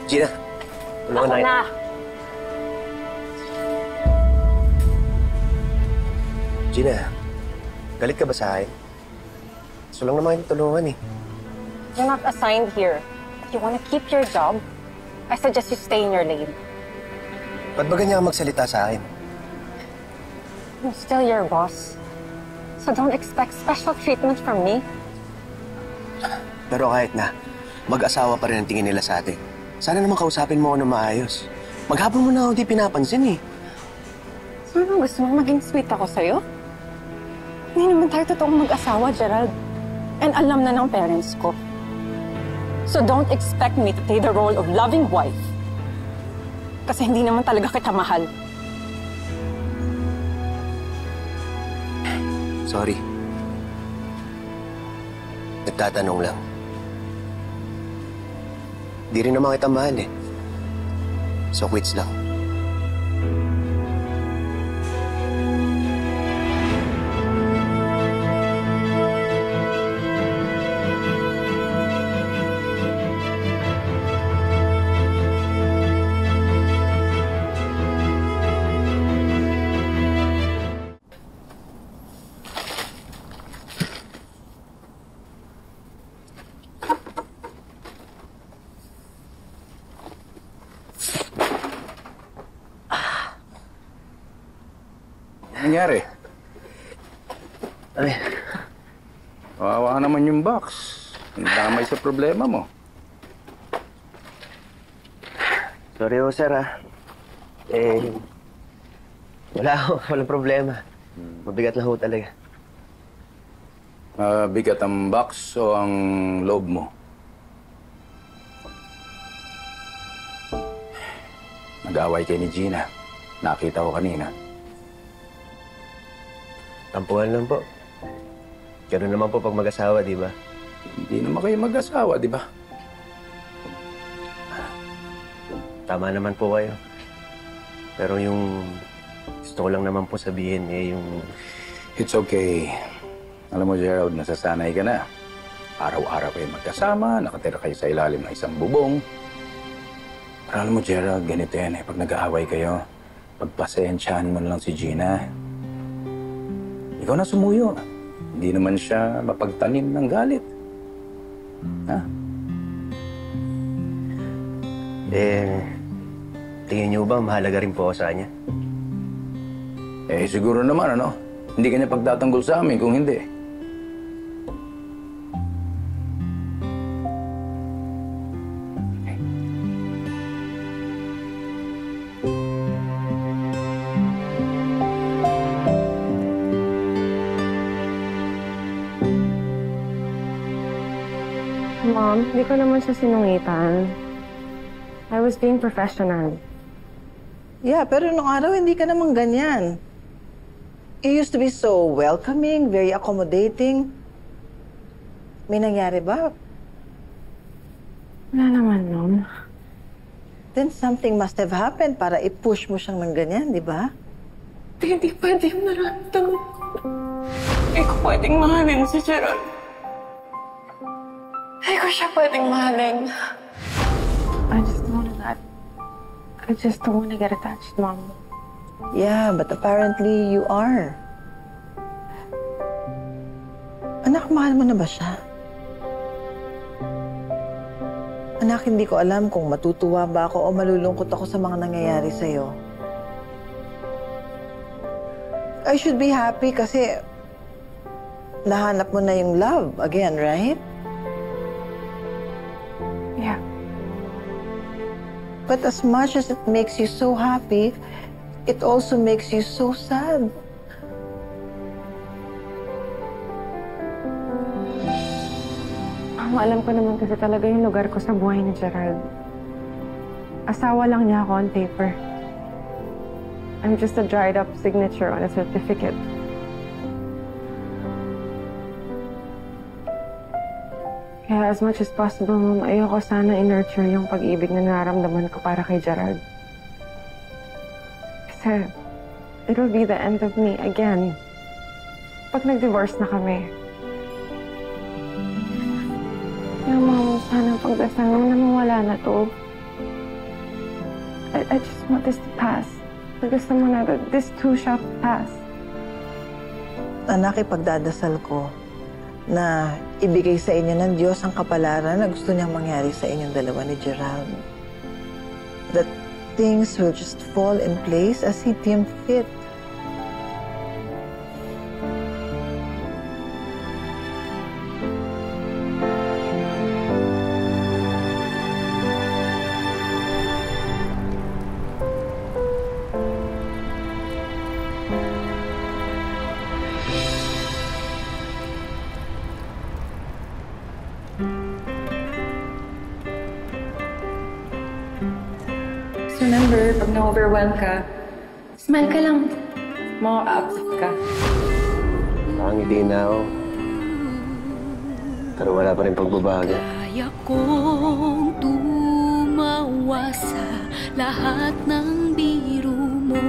Gina, tulungan na. Gina, galit ka ba sa akin? Gusto lang naman yung tulungan eh. You're not assigned here. If you wanna keep your job, I suggest you stay in your lane. Ba't ba ganyan ka magsalita sa akin? I'm still your boss. So don't expect special treatment from me. Pero kahit na, mag-asawa pa rin ang tingin nila sa atin. Sana naman kausapin mo ako ng maayos. Maghapon mo na ako di pinapansin eh. So ano, gusto mo maging sweet ako sa'yo? Hindi naman tayo totoong mag-asawa, Gerald. And alam na ng parents ko. So don't expect me to play the role of loving wife. Kasi hindi naman talaga kita mahal. Sorry. Nagtatanong lang. Di rin naman kita mahal eh. So quits lang. Nangyari? Ay. Kawawa naman yung box. Damay sa problema mo. Sorry ho, sir ah. Walang problema. Mabigat lang ho talaga. Mabigat ang box o ang loob mo? Nag-away kay ni Gina. Nakita ko kanina. Tampuhan lang po. Ganoon naman po pag mag-asawa, di ba? Hindi naman kayo mag-asawa, di ba? Tama naman po kayo. Pero yung gusto ko lang naman po sabihin yung... It's okay. Alam mo, Gerald, nasasanay ka na. Araw-araw kayo magkasama, nakatira kayo sa ilalim ng isang bubong. Pero alam mo, Gerald, ganito yan eh. Pag nag-aaway kayo, pagpasensyahan mo na lang si Gina. Ikaw na sumuyo. Hindi naman siya mapagtanim ng galit. Ha? Tingin niyo ba mahalaga rin po ako sa kanya? Siguro naman, ano? Hindi ka niya pagtatanggol sa amin kung hindi. Mom, hindi ko naman siya sinungitan. I was being professional. Yeah, pero nung araw hindi ka naman ganyan. You used to be so welcoming, very accommodating. May nangyari ba? Wala naman, Mom. Then something must have happened para i-push mo siyang ng ganyan, di ba? Hindi pwede yung nararamdaman ko. Hindi ko pwedeng mahalin si Gerald. Hindi ko siya pwedeng mahalin. I just don't wanna get attached, Mom. Yeah, but apparently you are. Anak, mahal mo na ba siya? Anak, hindi ko alam kung matutuwa ba ako o malulungkot ako sa mga nangyayari sa'yo. I should be happy kasi nahanap mo na yung love again, right? Yeah. But as much as it makes you so happy, it also makes you so sad. Alam ko naman kasi talaga yung lugar ko sa buhay ni Gerald. Asawa lang niya ako on paper. I'm just a dried-up signature on a certificate. Kaya as much as possible, Mom, ayoko sana i-nurture yung pag-ibig na nararamdaman ko para kay Gerald. Kasi it'll be the end of me again. Pag nag-divorce na kami. Kaya, Mom, sana pagdasal mo na mawala na to. I just want this to pass. Gusto mo na, this too shall pass. Anak, ipagdadasal ko na ibigay sa inyo ng Diyos ang kapalaran na gusto niyang mangyari sa inyong dalawa ni Gerald. That things will just fall in place as He deemed fit. So remember, pag na-overwhelm ka, smile ka lang. Maka-upset ka. Nakangiti na ako. Pero wala pa rin pagbabago. Kaya kong tumawa sa lahat ng biro mo.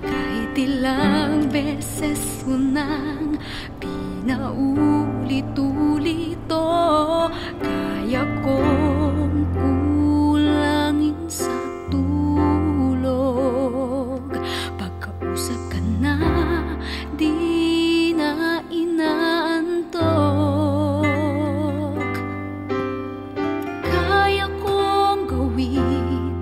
Kahit ilang beses ko nang pinaulit-ulit to. Kaya kong kulangin sa tulog. Pagkausap ka na, di na inaantok. Kaya kong gawin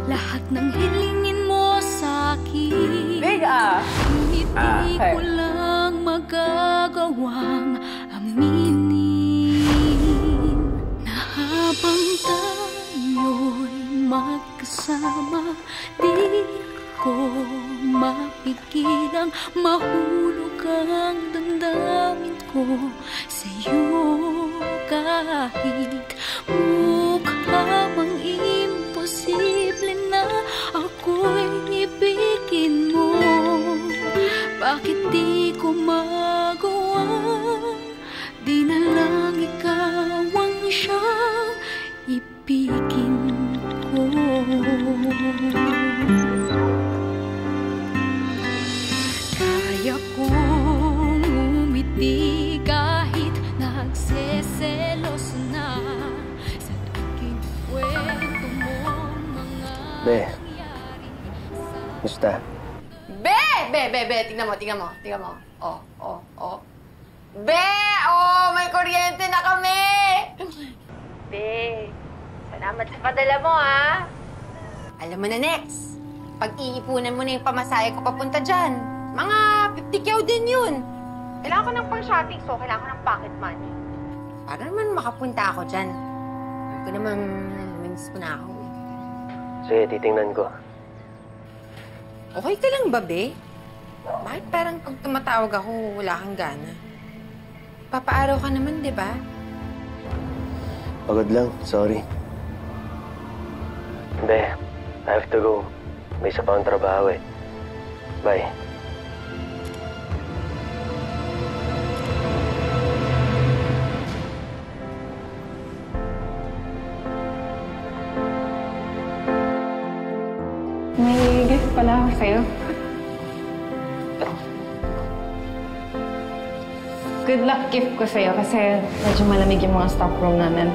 lahat ng hilingin mo sa'kin. Big ah! Ngunit di ko lang magagawang aminin na habang tayo'y magkasama, di ko mapigilang mahulog ang damdamin ko sa'yo. Kahit mukha mang imposible na ako'y ibigin mo, bakit di ko magawa? Di na lang ikaw ang siyang ibigin ko. Kaya kong umiti kahit nagseselos na sa tuwing kwento mo mga Be, musta? Be! Tingnan mo. Be! Oh, may kuryente na kami! Be, salamat sa padala mo, ha? Alam mo na, next. Pag-iipunan mo na yung pamasahe ko papunta dyan. Mga 50 kyaw din yun. Kailangan ko ng pang-shopping, so kailangan ko ng pocket money. Para naman makapunta ako dyan. Alam ko naman, namiss mo na ako. Sige, titingnan ko. Okay ka lang ba, Be? Bakit parang pag tumatawag ako, wala kang gana? Papaaraw ka naman, di ba? Pagod lang, sorry. Be, I have to go. May isa pa akong trabaho eh. Bye. May gift pala ako sa'yo. Good luck gift ko sa'yo kasi medyo malamig yung mga stock room namin.